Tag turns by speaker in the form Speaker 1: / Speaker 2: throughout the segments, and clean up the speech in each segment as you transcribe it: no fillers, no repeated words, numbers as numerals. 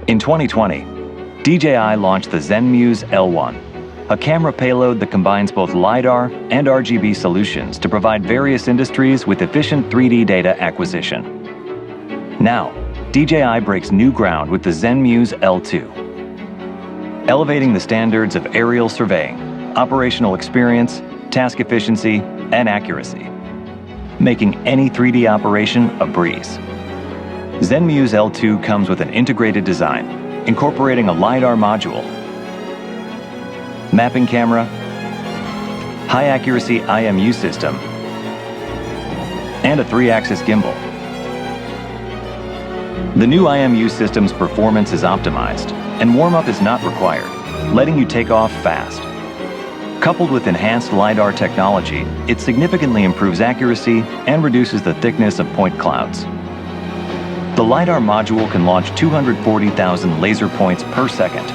Speaker 1: In 2020, DJI launched the ZENMUSE L1, a camera payload that combines both LiDAR and RGB solutions to provide various industries with efficient 3D data acquisition. Now, DJI breaks new ground with the ZENMUSE L2, elevating the standards of aerial surveying, operational experience, task efficiency, and accuracy, making any 3D operation a breeze. ZENMUSE L2 comes with an integrated design, incorporating a LiDAR module, mapping camera, high-accuracy IMU system, and a 3-axis gimbal. The new IMU system's performance is optimized, and warm-up is not required, letting you take off fast. Coupled with enhanced LiDAR technology, it significantly improves accuracy and reduces the thickness of point clouds. The LiDAR module can launch 240,000 laser points per second,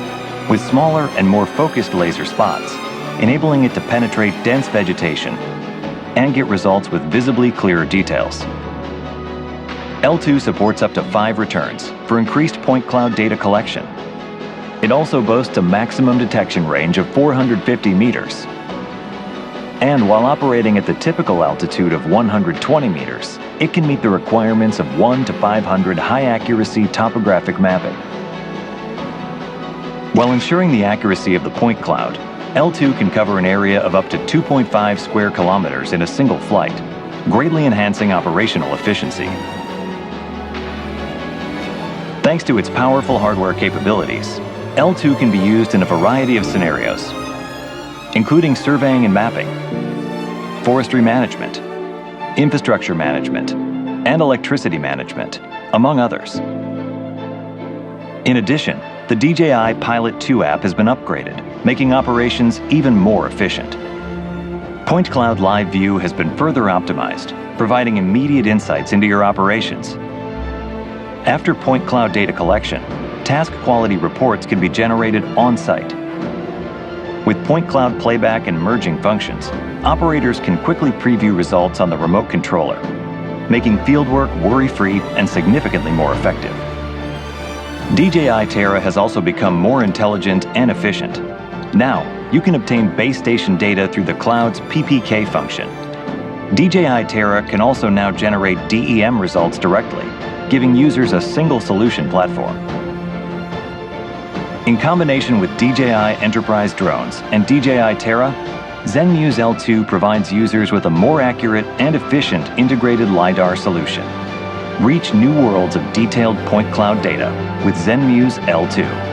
Speaker 1: with smaller and more focused laser spots, enabling it to penetrate dense vegetation and get results with visibly clearer details. L2 supports up to 5 returns for increased point cloud data collection. It also boasts a maximum detection range of 450 meters. And while operating at the typical altitude of 120 meters, it can meet the requirements of 1 to 500 high-accuracy topographic mapping. While ensuring the accuracy of the point cloud, L2 can cover an area of up to 2.5 square kilometers in a single flight, greatly enhancing operational efficiency. Thanks to its powerful hardware capabilities, L2 can be used in a variety of scenarios, including surveying and mapping, forestry management, infrastructure management, and electricity management, among others. In addition, the DJI Pilot 2 app has been upgraded, making operations even more efficient. Point Cloud Live View has been further optimized, providing immediate insights into your operations. After point cloud data collection, task quality reports can be generated on-site. With point cloud playback and merging functions, operators can quickly preview results on the remote controller, making fieldwork worry-free and significantly more effective. DJI Terra has also become more intelligent and efficient. Now, you can obtain base station data through the cloud's PPK function. DJI Terra can also now generate DEM results directly, giving users a single solution platform. In combination with DJI Enterprise drones and DJI Terra, ZENMUSE L2 provides users with a more accurate and efficient integrated LiDAR solution. Reach new worlds of detailed point cloud data with ZENMUSE L2.